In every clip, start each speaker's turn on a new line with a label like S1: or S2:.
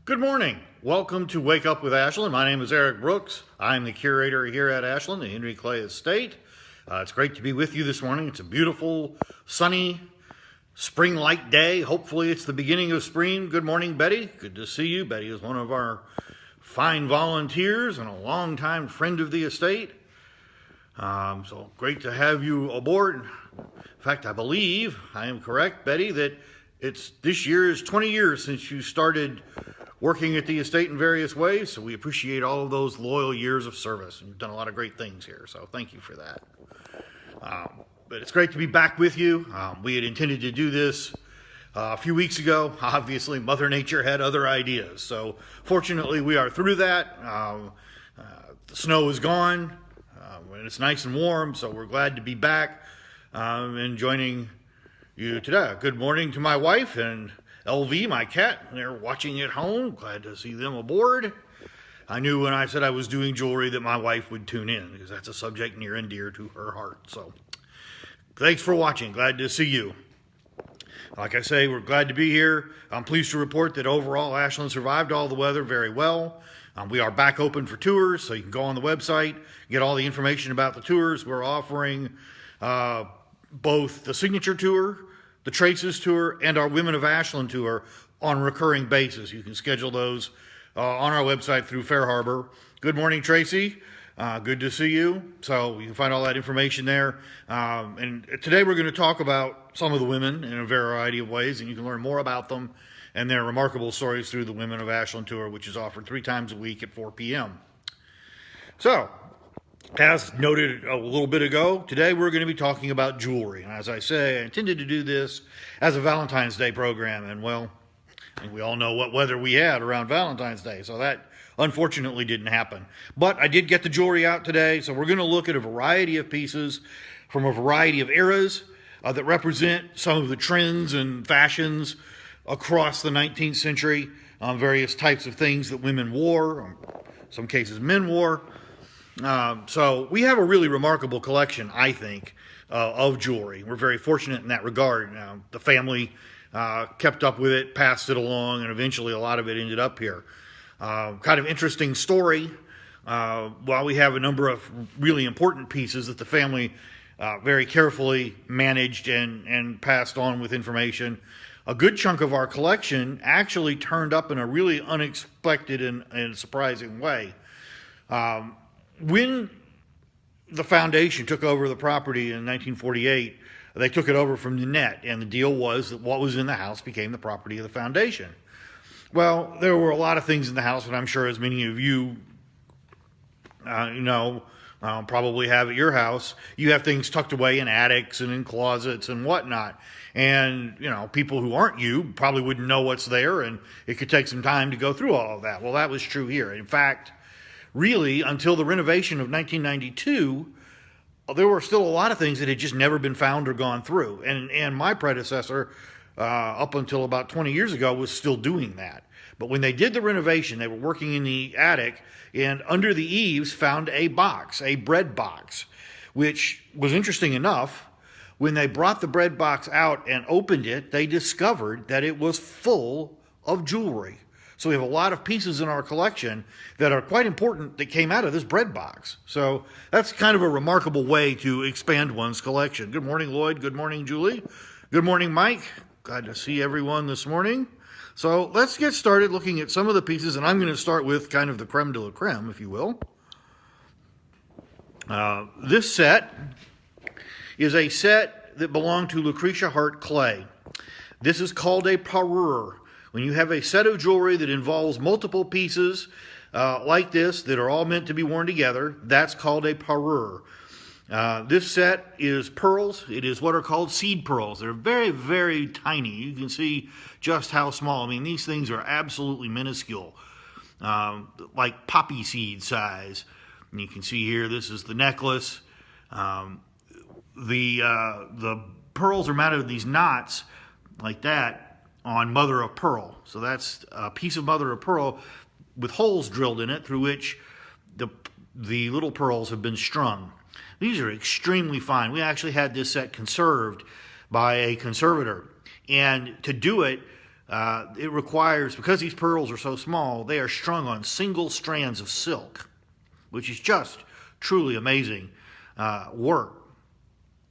S1: Good morning. Welcome to Wake Up with Ashland. My name is Eric Brooks. I'm the curator here at Ashland, the Henry Clay Estate. It's great to be with you this morning. It's a beautiful, sunny, spring-like day. Hopefully it's the beginning of spring. Good morning, Betty. Good to see you. Betty is one of our fine volunteers and a longtime friend of the estate. So great to have you aboard. In fact, I believe I am correct, Betty, that this year is 20 years since you started working at the estate in various ways, so we appreciate all of those loyal years of service. And you've done a lot of great things here, so thank you for that. But it's great to be back with you. We had intended to do this a few weeks ago. Obviously, Mother Nature had other ideas, so fortunately we are through that. The snow is gone, and it's nice and warm, so we're glad to be back and joining you today. Good morning to my wife and LV, my cat. They're watching at home. Glad to see them aboard. I knew when I said I was doing jewelry that my wife would tune in because that's a subject near and dear to her heart. So thanks for watching. Glad to see you. Like I say, we're glad to be here. I'm pleased to report that overall Ashland survived all the weather very well. We are back open for tours, so you can go on the website, get all the information about the tours. We're offering both the signature tour, the Traces tour, and our Women of Ashland tour on a recurring basis. You can schedule those on our website through Fair Harbor. Good morning, Tracy. Good to see you. So you can find all that information there. And today we're going to talk about some of the women in a variety of ways, and you can learn more about them and their remarkable stories through the Women of Ashland tour, which is offered 3 times a week at 4 p.m. So, as noted a little bit ago, today we're going to be talking about jewelry. And as I say, I intended to do this as a Valentine's Day program. And well, I think we all know what weather we had around Valentine's Day. So that unfortunately didn't happen. But I did get the jewelry out today. So we're going to look at a variety of pieces from a variety of eras that represent some of the trends and fashions across the 19th century. Various types of things that women wore, in some cases men wore. So we have a really remarkable collection, I think, of jewelry. We're very fortunate in that regard. The family kept up with it, passed it along, and eventually a lot of it ended up here. Kind of interesting story. While we have a number of really important pieces that the family very carefully managed and passed on with information, a good chunk of our collection actually turned up in a really unexpected and surprising way. When the foundation took over the property in 1948, they took it over from Nanette, and the deal was that what was in the house became the property of the foundation. Well, there were a lot of things in the house, and I'm sure as many of you probably have at your house. You have things tucked away in attics and in closets and whatnot. And, people who aren't you probably wouldn't know what's there, and it could take some time to go through all of that. Well, that was true here. In fact, really, until the renovation of 1992, there were still a lot of things that had just never been found or gone through. And my predecessor, up until about 20 years ago, was still doing that. But when they did the renovation, they were working in the attic, and under the eaves found a box, a bread box, which was interesting enough. When they brought the bread box out and opened it, they discovered that it was full of jewelry. So we have a lot of pieces in our collection that are quite important that came out of this bread box. So that's kind of a remarkable way to expand one's collection. Good morning, Lloyd. Good morning, Julie. Good morning, Mike. Glad to see everyone this morning. So let's get started looking at some of the pieces, and I'm going to start with kind of the creme de la creme, if you will. This set is a set that belonged to Lucretia Hart Clay. This is called a parure. When you have a set of jewelry that involves multiple pieces like this that are all meant to be worn together, that's called a parure. This set is pearls. It is what are called seed pearls. They're very, very tiny. You can see just how small. I mean, these things are absolutely minuscule, like poppy seed size. And you can see here, this is the necklace. The pearls are mounted in these knots like that on mother of pearl. So that's a piece of mother of pearl with holes drilled in it through which the little pearls have been strung. These are extremely fine. We actually had this set conserved by a conservator. And to do it, it requires, because these pearls are so small, they are strung on single strands of silk, which is just truly amazing work.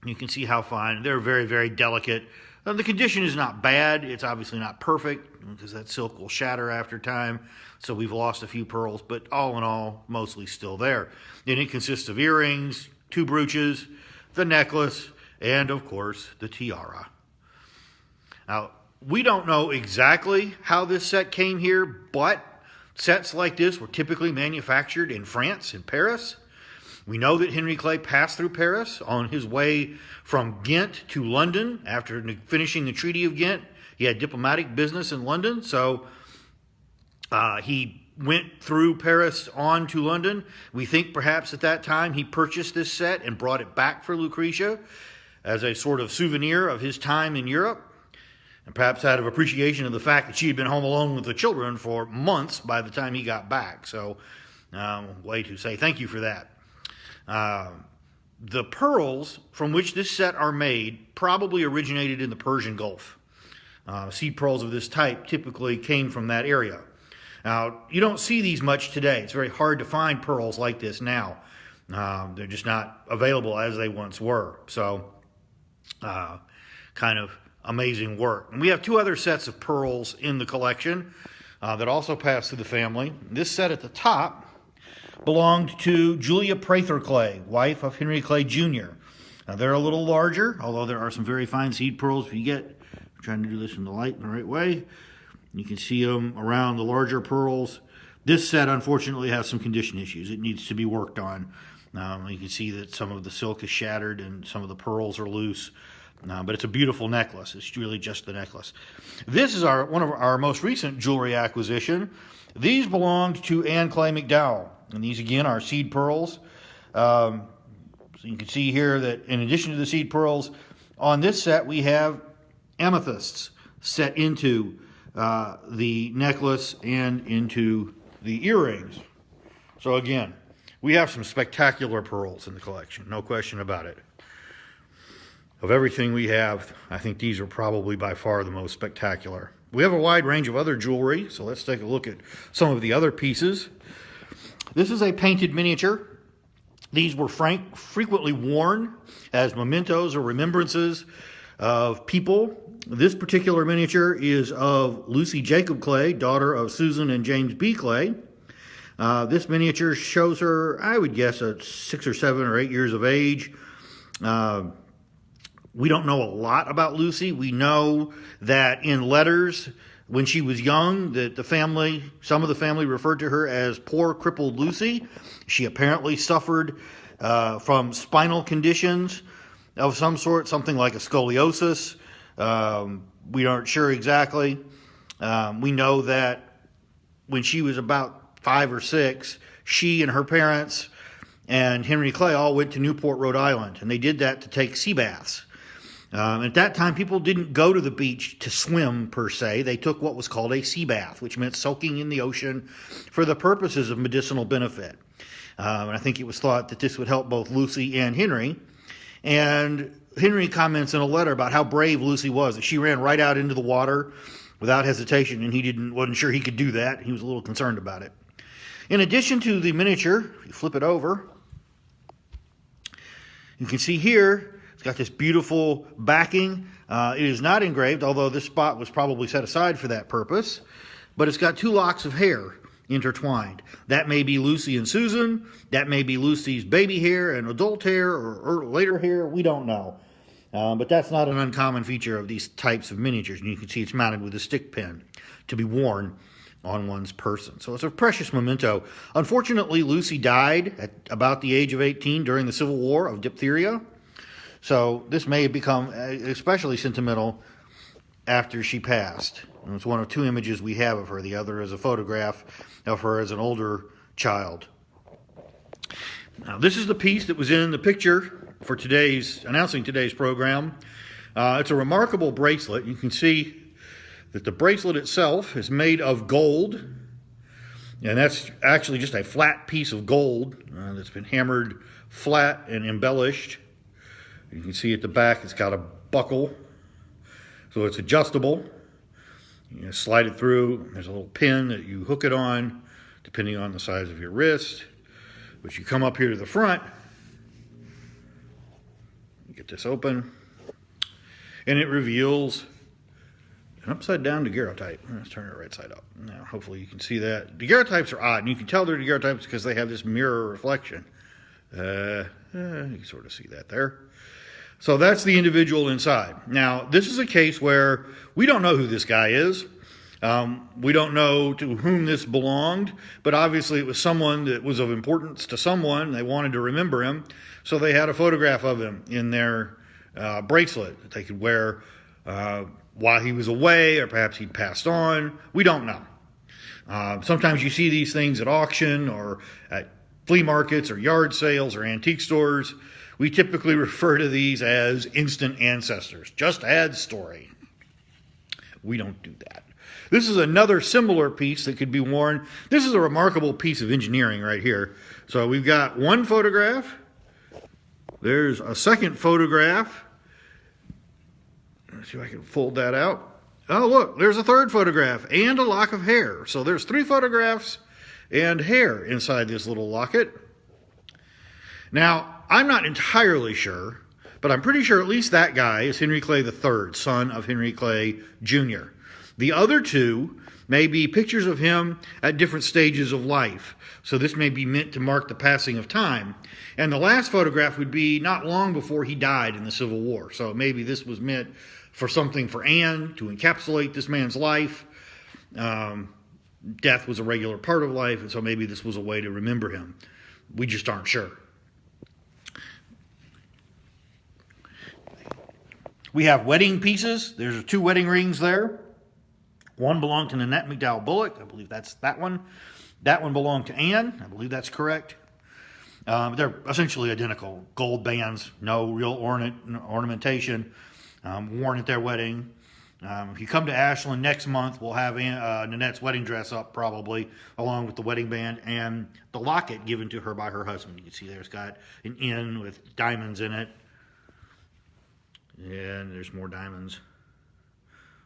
S1: You can see how fine. They're very, very delicate. The condition is not bad. It's obviously not perfect because that silk will shatter after time. So we've lost a few pearls, but all in all, mostly still there. And it consists of earrings, 2 brooches, the necklace, and of course, the tiara. Now, we don't know exactly how this set came here, but sets like this were typically manufactured in France, in Paris. We know that Henry Clay passed through Paris on his way from Ghent to London. After finishing the Treaty of Ghent, he had diplomatic business in London, so he went through Paris on to London. We think perhaps at that time he purchased this set and brought it back for Lucretia as a sort of souvenir of his time in Europe, and perhaps out of appreciation of the fact that she had been home alone with the children for months by the time he got back. So, way to say thank you for that. The pearls from which this set are made probably originated in the Persian Gulf. Seed pearls of this type typically came from that area. Now, you don't see these much today. It's very hard to find pearls like this now. They're just not available as they once were. So, kind of amazing work. And we have 2 other sets of pearls in the collection that also pass through the family. This set at the top belonged to Julia Prather Clay, wife of Henry Clay Jr. Now, they're a little larger, although there are some very fine seed pearls. If you get, I'm trying to do this in the light in the right way, you can see them around the larger pearls. This set, unfortunately, has some condition issues. It needs to be worked on. You can see that some of the silk is shattered and some of the pearls are loose. But it's a beautiful necklace. It's really just the necklace. This is one of our most recent jewelry acquisition. These belonged to Anne Clay McDowell. And these, again, are seed pearls. So you can see here that in addition to the seed pearls, on this set we have amethysts set into the necklace and into the earrings. So again, we have some spectacular pearls in the collection, no question about it. Of everything we have, I think these are probably by far the most spectacular. We have a wide range of other jewelry, so let's take a look at some of the other pieces. This is a painted miniature. These were frequently worn as mementos or remembrances of people. This particular miniature is of Lucy Jacob Clay, daughter of Susan and James B. Clay. This miniature shows her, I would guess, at 6 or 7 or 8 years of age. We don't know a lot about Lucy. We know that in letters when she was young, that some of the family referred to her as poor crippled Lucy. She apparently suffered from spinal conditions of some sort, something like a scoliosis. We aren't sure exactly. We know that when she was about 5 or 6, she and her parents and Henry Clay all went to Newport, Rhode Island, and they did that to take sea baths. At that time, people didn't go to the beach to swim, per se. They took what was called a sea bath, which meant soaking in the ocean for the purposes of medicinal benefit. And I think it was thought that this would help both Lucy and Henry. And Henry comments in a letter about how brave Lucy was, that she ran right out into the water without hesitation, and he wasn't sure he could do that. He was a little concerned about it. In addition to the miniature, you flip it over, you can see here, it's got this beautiful backing. It is not engraved, although this spot was probably set aside for that purpose. But it's got 2 locks of hair intertwined. That may be Lucy and Susan. That may be Lucy's baby hair and adult hair or later hair. We don't know. But that's not an uncommon feature of these types of miniatures. And you can see it's mounted with a stick pin to be worn on one's person. So it's a precious memento. Unfortunately, Lucy died at about the age of 18 during the Civil War of diphtheria. So this may have become especially sentimental after she passed. And it's one of 2 images we have of her. The other is a photograph of her as an older child. Now, this is the piece that was in the picture for announcing today's program. It's a remarkable bracelet. You can see that the bracelet itself is made of gold. And that's actually just a flat piece of gold that's been hammered flat and embellished. You can see at the back it's got a buckle, so it's adjustable. You slide it through. There's a little pin that you hook it on, depending on the size of your wrist. But you come up here to the front, get this open, and it reveals an upside down daguerreotype. Let's turn it right side up. Now, hopefully you can see that. Daguerreotypes are odd, and you can tell they're daguerreotypes because they have this mirror reflection. You can sort of see that there. So that's the individual inside. Now, this is a case where we don't know who this guy is. We don't know to whom this belonged, but obviously it was someone that was of importance to someone. They wanted to remember him, so they had a photograph of him in their bracelet that they could wear while he was away, or perhaps he'd passed on. We don't know. Sometimes you see these things at auction or at flea markets or yard sales or antique stores. We typically refer to these as instant ancestors. Just add story. We don't do that. This is another similar piece that could be worn. This is a remarkable piece of engineering right here. So we've got one photograph. There's a second photograph. Let's see if I can fold that out. Oh, look, there's a third photograph and a lock of hair. So there's 3 photographs and hair inside this little locket. Now, I'm not entirely sure, but I'm pretty sure at least that guy is Henry Clay III, son of Henry Clay Jr. The other 2 may be pictures of him at different stages of life. So this may be meant to mark the passing of time. And the last photograph would be not long before he died in the Civil War. So maybe this was meant for something for Anne, to encapsulate this man's life. Death was a regular part of life, and so maybe this was a way to remember him. We just aren't sure. We have wedding pieces. There's 2 wedding rings there. One belonged to Nanette McDowell Bullock. I believe that's that one. That one belonged to Anne. I believe that's correct. They're essentially identical. Gold bands, no real ornamentation, worn at their wedding. If you come to Ashland next month, we'll have Nanette's wedding dress up probably, along with the wedding band and the locket given to her by her husband. You can see there it's got an N with diamonds in it. And there's more diamonds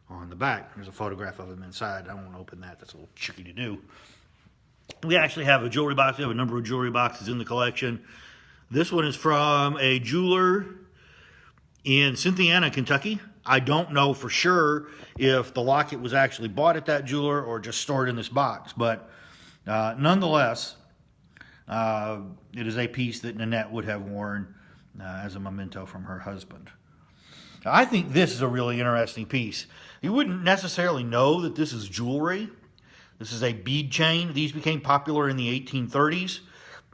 S1: on the back. There's a photograph of him inside. I won't open that. That's a little tricky to do. We actually have a jewelry box. We have a number of jewelry boxes in the collection. This one is from a jeweler in Cynthiana, Kentucky. I don't know for sure if the locket was actually bought at that jeweler or just stored in this box. But nonetheless, it is a piece that Nanette would have worn as a memento from her husband. I think this is a really interesting piece. You wouldn't necessarily know that this is jewelry. This is a bead chain. These became popular in the 1830s.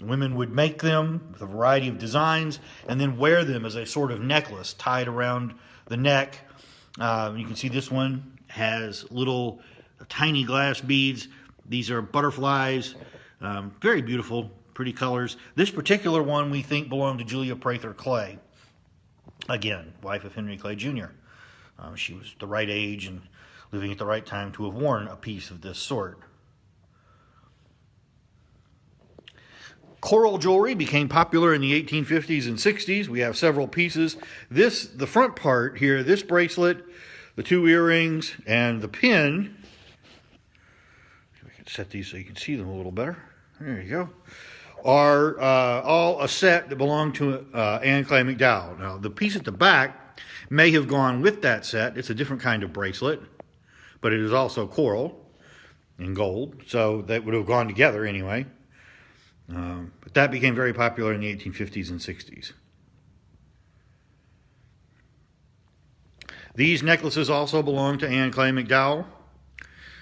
S1: Women would make them with a variety of designs and then wear them as a sort of necklace tied around the neck. You can see this one has little tiny glass beads. These are butterflies. Very beautiful, pretty colors. This particular one we think belonged to Julia Prather Clay. Again, wife of Henry Clay Jr. She was the right age and living at the right time to have worn a piece of this sort. Coral jewelry became popular in the 1850s and 60s. We have several pieces. The front part here, this bracelet, the 2 earrings, and the pin. I can set these so you can see them a little better. There you go. Are all a set that belonged to Anne Clay McDowell. Now, the piece at the back may have gone with that set. It's a different kind of bracelet, but it is also coral and gold, so that would have gone together anyway. But that became very popular in the 1850s and 60s. These necklaces also belong to Anne Clay McDowell.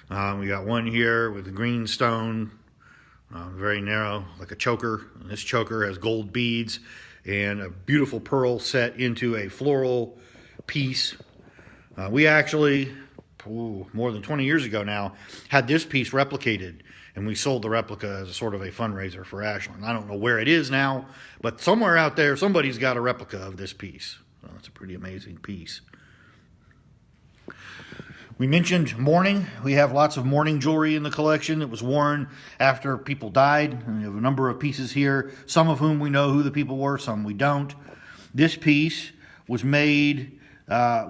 S1: We got one here with a green stone, very narrow, like a choker. And this choker has gold beads and a beautiful pearl set into a floral piece. We actually, more than 20 years ago now, had this piece replicated, and we sold the replica as a sort of a fundraiser for Ashland. I don't know where it is now, but somewhere out there, somebody's got a replica of this piece. So it's a pretty amazing piece. We mentioned mourning. We have lots of mourning jewelry in the collection that was worn after people died. And we have a number of pieces here, some of whom we know who the people were, some we don't. This piece was made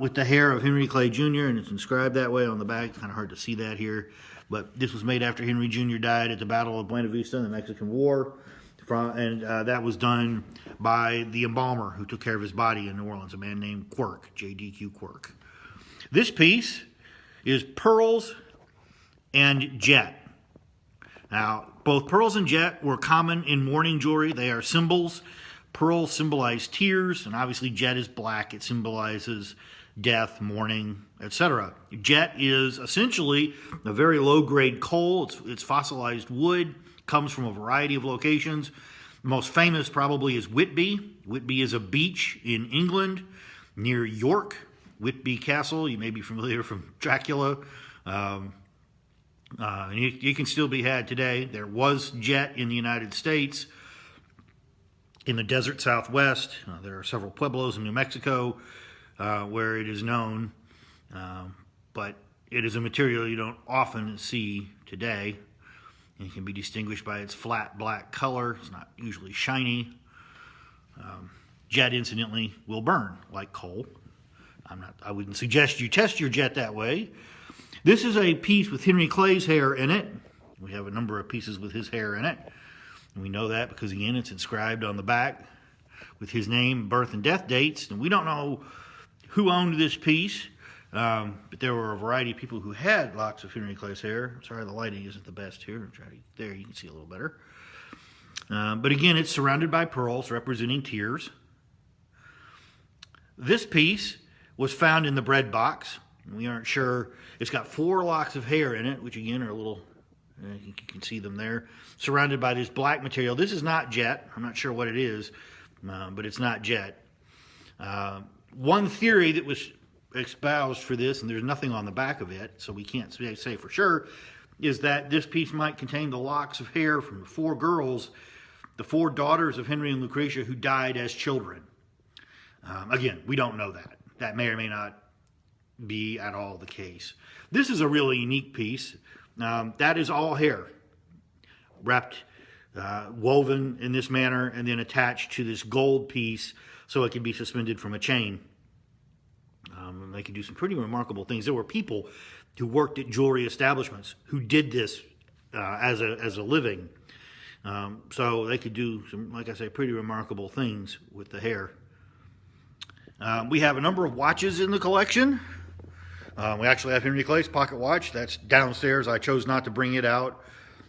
S1: with the hair of Henry Clay Jr., and it's inscribed that way on the back. Kind of hard to see that here, but this was made after Henry Jr. died at the Battle of Buena Vista in the Mexican War, and that was done by the embalmer who took care of his body in New Orleans, a man named Quirk, J.D.Q. Quirk. This piece is pearls and jet. Now, both pearls and jet were common in mourning jewelry. They are symbols. Pearls symbolize tears, and obviously jet is black. It symbolizes death, mourning, etc. Jet is essentially a very low-grade coal. It's fossilized wood, comes from a variety of locations. The most famous probably is Whitby. Whitby is a beach in England near York. Whitby Castle, you may be familiar from Dracula. You can still be had today. There was jet in the United States. In the desert southwest, there are several pueblos in New Mexico where it is known, but it is a material you don't often see today. And it can be distinguished by its flat black color. It's not usually shiny. Jet, incidentally, will burn like coal. I wouldn't suggest you test your jet that way. This is a piece with Henry Clay's hair in it. We have a number of pieces with his hair in it. And we know that because, again, it's inscribed on the back with his name, birth, and death dates. And we don't know who owned this piece, but there were a variety of people who had locks of Henry Clay's hair. Sorry, the lighting isn't the best here. There, you can see a little better. But again, it's surrounded by pearls representing tears. This piece was found in the bread box. We aren't sure. It's got 4 locks of hair in it, which again are a little, you can see them there, surrounded by this black material. This is not jet. I'm not sure what it is, but it's not jet. One theory that was espoused for this, and there's nothing on the back of it, so we can't say for sure, is that this piece might contain the locks of hair from the 4 girls, the 4 daughters of Henry and Lucretia who died as children. Again, we don't know that. That may or may not be at all the case. This is a really unique piece. That is all hair, wrapped, woven in this manner, and then attached to this gold piece so it can be suspended from a chain. And they could do some pretty remarkable things. There were people who worked at jewelry establishments who did this as a living. So they could do some, like I say, pretty remarkable things with the hair. We have a number of watches in the collection. We actually have Henry Clay's pocket watch. That's downstairs. I chose not to bring it out.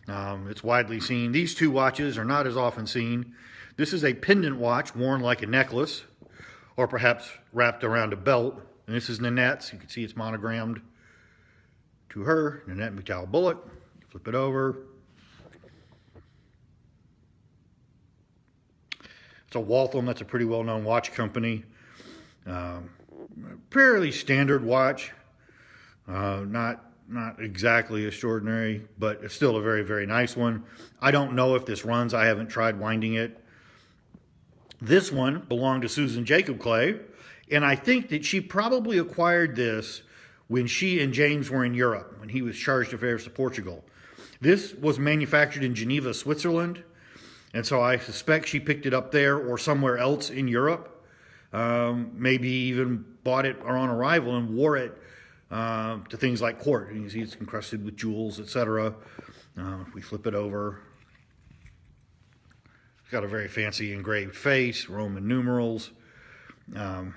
S1: It's widely seen. These 2 watches are not as often seen. This is a pendant watch worn like a necklace, or perhaps wrapped around a belt. And this is Nanette's. You can see it's monogrammed to her, Nanette Mittal Bullock. Flip it over. It's a Waltham. That's a pretty well-known watch company. Fairly standard watch. Not exactly extraordinary, but it's still a very, very nice one. I don't know if this runs. I haven't tried winding it. This one belonged to Susan Jacob Clay, and I think that she probably acquired this when she and James were in Europe, when he was chargé d'affaires to Portugal. This was manufactured in Geneva, Switzerland, and so I suspect she picked it up there or somewhere else in Europe. Maybe even bought it on arrival and wore it to things like court. You can see it's encrusted with jewels, etc. If we flip it over, it's got a very fancy engraved face, Roman numerals. You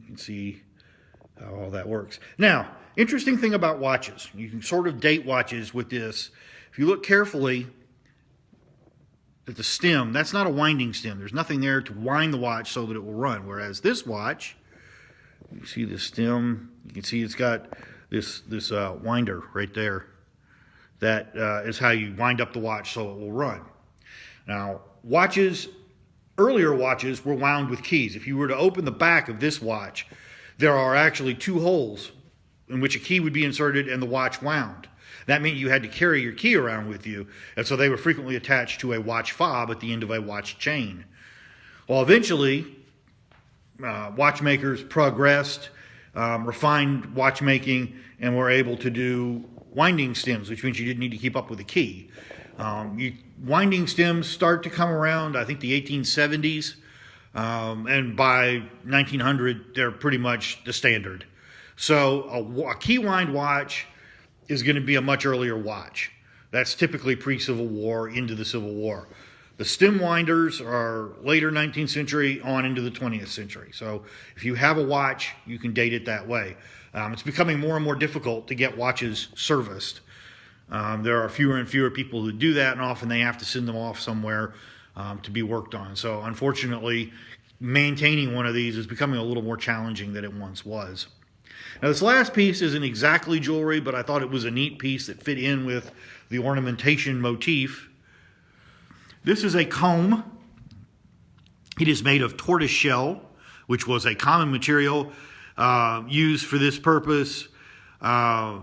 S1: can see how all that works. Now, interesting thing about watches. You can sort of date watches with this. If you look carefully at the stem, that's not a winding stem. There's nothing there to wind the watch so that it will run. Whereas this watch, you see the stem, you can see it's got this winder right there. That is how you wind up the watch so it will run. Now, earlier watches were wound with keys. If you were to open the back of this watch, there are actually 2 holes in which a key would be inserted and the watch wound. That meant you had to carry your key around with you, and so they were frequently attached to a watch fob at the end of a watch chain. Well, eventually, watchmakers progressed, refined watchmaking, and were able to do winding stems, which means you didn't need to keep up with the key. Winding stems start to come around, I think, the 1870s. and by 1900, they're pretty much the standard. So a key wind watch is going to be a much earlier watch. That's typically pre-Civil War into the Civil War. The stem winders are later 19th century on into the 20th century. So if you have a watch, you can date it that way. It's becoming more and more difficult to get watches serviced. There are fewer and fewer people who do that, and often they have to send them off somewhere to be worked on. So unfortunately, maintaining one of these is becoming a little more challenging than it once was. Now this last piece isn't exactly jewelry, but I thought it was a neat piece that fit in with the ornamentation motif. This is a comb. It is made of tortoise shell, which was a common material used for this purpose.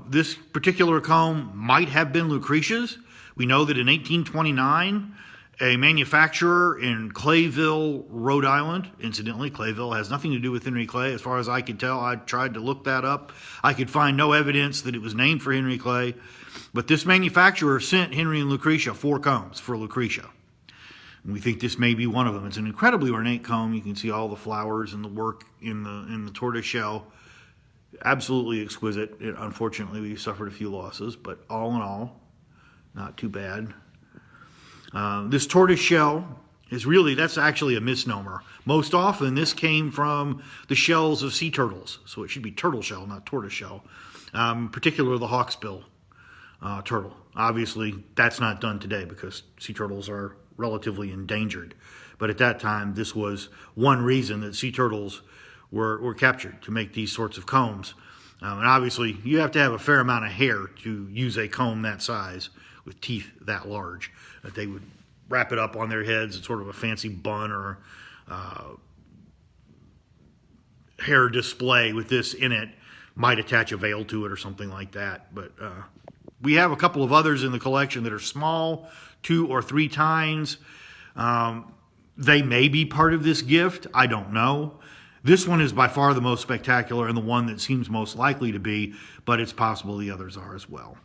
S1: This particular comb might have been Lucretia's. We know that in 1829, a manufacturer in Clayville, Rhode Island, incidentally, Clayville has nothing to do with Henry Clay. As far as I could tell, I tried to look that up. I could find no evidence that it was named for Henry Clay. But this manufacturer sent Henry and Lucretia 4 combs for Lucretia. And we think this may be one of them. It's an incredibly ornate comb. You can see all the flowers and the work in the tortoise shell. Absolutely exquisite. Unfortunately, we suffered a few losses, but all in all, not too bad. This tortoise shell is really, that's actually a misnomer. Most often, this came from the shells of sea turtles. So it should be turtle shell, not tortoise shell. In particular, the hawksbill turtle. Obviously, that's not done today because sea turtles are relatively endangered. But at that time, this was one reason that sea turtles were captured, to make these sorts of combs. And obviously, you have to have a fair amount of hair to use a comb that size with teeth that large. That they would wrap it up on their heads in sort of a fancy bun or hair display with this in it. Might attach a veil to it or something like that. But we have a couple of others in the collection that are small, 2 or 3 tines. They may be part of this gift. I don't know. This one is by far the most spectacular and the one that seems most likely to be, but it's possible the others are as well.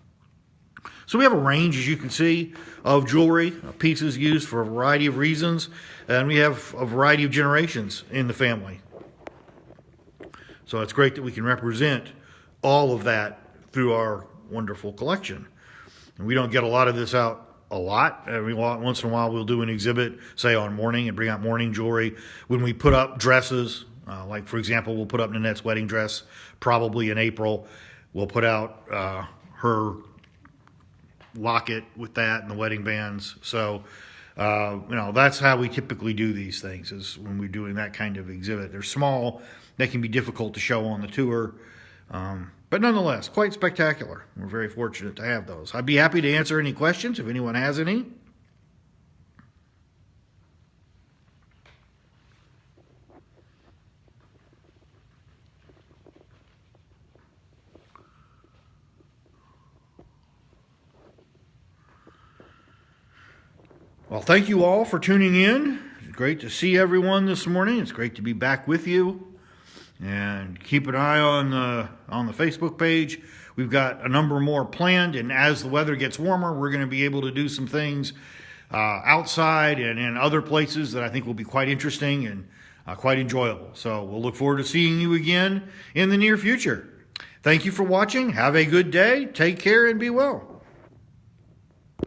S1: So we have a range, as you can see, of jewelry, pieces used for a variety of reasons, and we have a variety of generations in the family. So it's great that we can represent all of that through our wonderful collection. And we don't get a lot of this out a lot. Every once in a while we'll do an exhibit, say on mourning, and bring out mourning jewelry. When we put up dresses, like for example, we'll put up Nanette's wedding dress probably in April. We'll put out her locket with that and the wedding bands. So, that's how we typically do these things, is when we're doing that kind of exhibit. They're small. They can be difficult to show on the tour. But nonetheless, quite spectacular. We're very fortunate to have those. I'd be happy to answer any questions if anyone has any. Well, thank you all for tuning in. It's great to see everyone this morning. It's great to be back with you. And keep an eye on the Facebook page. We've got a number more planned, and as the weather gets warmer, we're going to be able to do some things outside and in other places that I think will be quite interesting and quite enjoyable. So we'll look forward to seeing you again in the near future. Thank you for watching. Have a good day. Take care and be well.